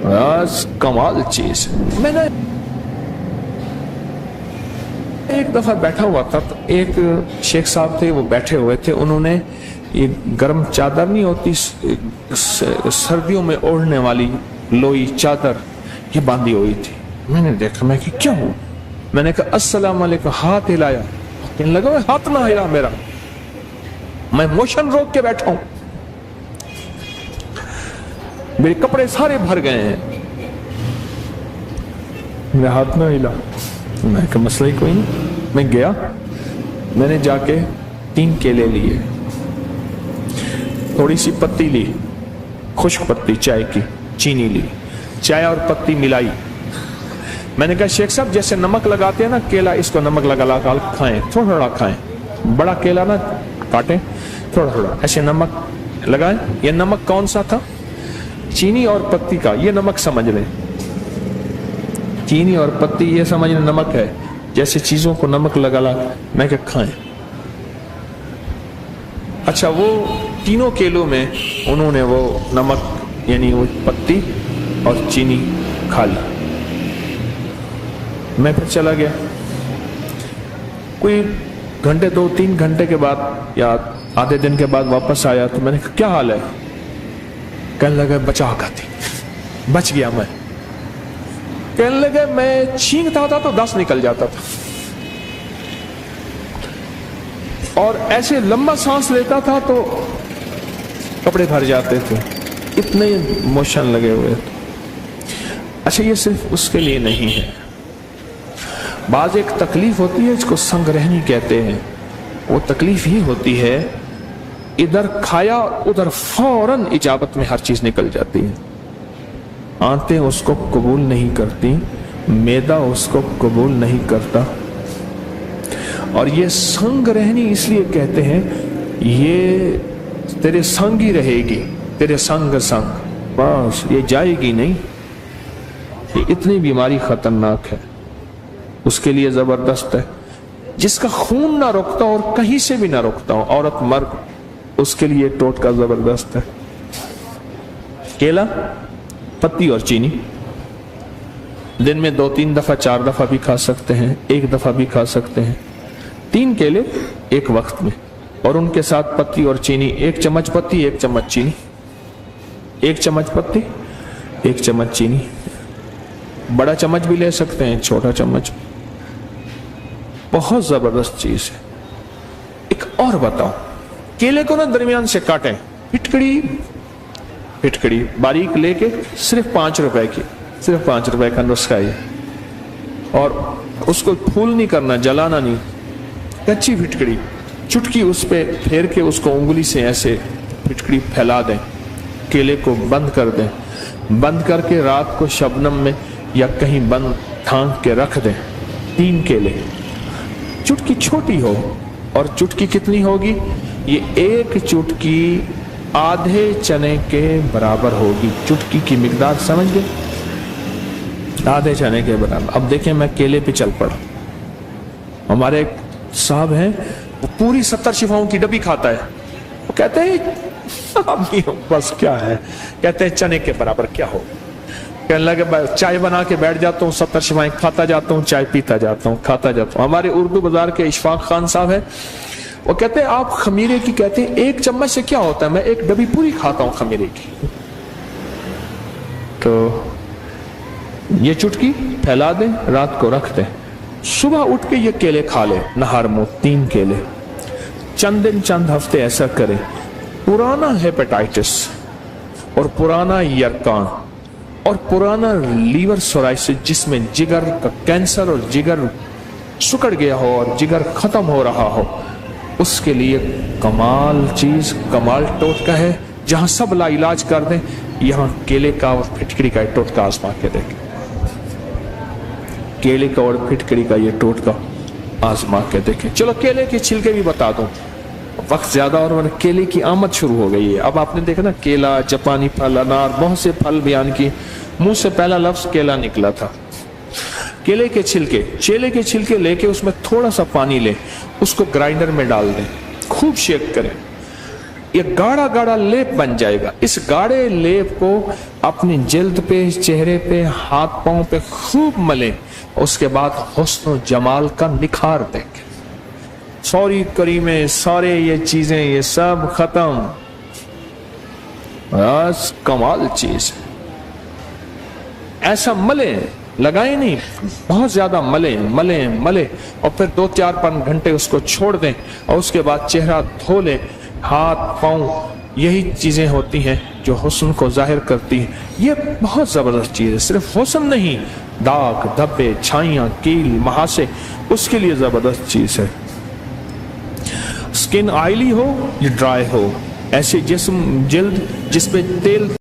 बस कमाल चीज। मैंने एक दफा बैठा हुआ था तो एक शेख साहब थे, वो बैठे हुए थे, उन्होंने ये गर्म चादर नहीं होती सर्दियों में ओढ़ने वाली लोई चादर, ये बांधी हुई थी। मैंने देखा, मैं कि क्या हुआ? मैंने कहा अस्सलाम वालेकुम, हाथ हिलाया। कहने लगा हाथ ना हिला मेरा, मैं मोशन रोक के बैठा हूं, मेरे कपड़े सारे भर गए हैं, मेरा हाथ ना हिला। मैं कहा मसला ही कोई नहीं। मैं गया, मैंने जाके 3 केले लिए, थोड़ी सी पत्ती ली, खुश्क पत्ती चाय की, चीनी ली, चाय और पत्ती मिलाई। मैंने कहा शेख साहब जैसे नमक लगाते हैं ना केला, इसको नमक लगा खाएं, थोड़ा थोड़ा खाएं, बड़ा केला ना काटें, थोड़ा थोड़ा ऐसे नमक लगाएं। ये नमक कौन सा था? चीनी और पत्ती का, ये नमक समझ लें, चीनी और पत्ती ये समझ लें नमक है, जैसे चीजों को नमक लगा मैं क्या खाएं। अच्छा, वो तीनों केलों में उन्होंने वो नमक यानी वो पत्ती और चीनी खा ली। मैं फिर चला गया, कोई घंटे 2-3 घंटे के बाद या आधे दिन के बाद वापस आया तो मैंने कहा क्या हाल है? कहने लगा बचा खाती, बच गया मैं। कहने लगे मैं छींकता था तो 10 निकल जाता था, और ऐसे लंबा सांस लेता था तो कपड़े भर जाते थे, इतने मोशन लगे हुए थे। अच्छा, ये सिर्फ उसके लिए नहीं है, बाज एक तकलीफ होती है इसको संग्रहणी कहते हैं। वो तकलीफ ही होती है इधर खाया उधर फौरन इजाबत में हर चीज निकल जाती है, आंतें उसको कबूल नहीं करती, मैदा उसको कबूल नहीं करता। और ये संग्रहणी इसलिए कहते हैं, ये तेरे संग ही रहेगी, तेरे संग संग, बस ये जाएगी नहीं। ये इतनी बीमारी खतरनाक है, उसके लिए जबरदस्त है। जिसका खून ना रुकता और कहीं से भी ना रुकता हो, औरत मर्द, उसके लिए टोटका जबरदस्त है। केला, पत्ती और चीनी दिन में 2-3 दफा 4 दफा भी खा सकते हैं, 1 दफा भी खा सकते हैं। 3 केले एक वक्त में, और उनके साथ पत्ती और चीनी, 1 चम्मच पत्ती 1 चम्मच चीनी, 1 चम्मच पत्ती 1 चम्मच चीनी। बड़ा चम्मच भी ले सकते हैं, छोटा चम्मच। बहुत जबरदस्त चीज है। एक और बताओ, केले को ना दरमियान से काटें, फिटकड़ी बारीक लेके, सिर्फ 5 रुपए की, सिर्फ 5 रुपए का नुस्खा है। और उसको फूल नहीं करना, जलाना नहीं, कच्ची फिटकड़ी चुटकी उस पे फेर के उसको उंगली से ऐसे फिटकड़ी फैला दें, केले को बंद कर दें, बंद करके रात को शबनम में या कहीं बंद ढांक के रख दें। 3 केले, चुटकी छोटी हो, और चुटकी कितनी होगी? ये 1 चुटकी आधे चने के बराबर होगी। चुटकी की मिकदार समझ गए? आधे चने के बराबर। अब देखें, मैं केले पे चल पड़ा। हमारे एक साहब हैं, वो पूरी 70 शिफाओं की डब्बी खाता है। वो कहते हैं बस क्या है, कहते हैं चने के बराबर क्या हो। कहने लगे चाय बना के बैठ जाता हूँ, 70 शिफाएं खाता जाता हूँ, चाय पीता जाता हूँ, खाता जाता हूँ। हमारे उर्दू बाजार के इशफाक खान साहब है, वो कहते हैं आप खमीरे की, कहते हैं 1 चम्मच से क्या होता है, मैं 1 डब्बी पूरी खाता हूं खमीरे की। तो ये चुटकी फैला दें, रात को रख दें, सुबह उठ के ये केले खा ले, नहार मुंह 3 केले। चंद दिन चंद हफ्ते ऐसा करें। पुराना हेपेटाइटिस और पुराना यरकान और पुराना लीवर सोराइसिस, जिसमें जिगर का कैंसर और जिगर सुकड़ गया हो और जिगर खत्म हो रहा हो, उसके लिए कमाल चीज, कमाल टोटका है। जहां सब ला इलाज कर दें, यहां केले का और फिटकड़ी का टोटका आजमा के देखें। केले का और फिटकड़ी का ये टोटका आजमा के देखें। चलो केले के छिलके भी बता दूं, वक्त ज्यादा और केले की आमद शुरू हो गई है। अब आपने देखा ना, केला, जापानी फल, अनार, बहुत से फल बयान की, मुंह से पहला लफ्ज केला निकला था। केले के छिलके लेके उसमें थोड़ा सा पानी लें, उसको ग्राइंडर में डाल दें, खूब शेक करें। یہ گاڑا گاڑا لیپ بن جائے گا. اس گاڑے لیپ کو اپنی جلد پہ، چہرے پہ، ہاتھ پاؤں پہ خوب ملیں. اس کے بعد حسن و جمال کا نکھار دیں گے. سوری کریمیں، سارے یہ چیزیں، یہ سب ختم. بس کمال چیز ہے. ایسا ملیں، لگائیں نہیں، بہت زیادہ ملیں اور پھر 2-4 گھنٹے اس کو چھوڑ دیں اور اس کے بعد چہرہ دھو لیں. ہاتھ پاؤں، یہی چیزیں ہوتی ہیں جو حسن کو ظاہر کرتی ہیں. یہ بہت زبردست چیز ہے. صرف حسن نہیں، داغ، دھبے، چھائیاں، کیل، مہاسے، اس کے لیے زبردست چیز ہے. سکن آئلی ہو یا ڈرائی ہو، ایسے جسم، جلد جس پہ تیل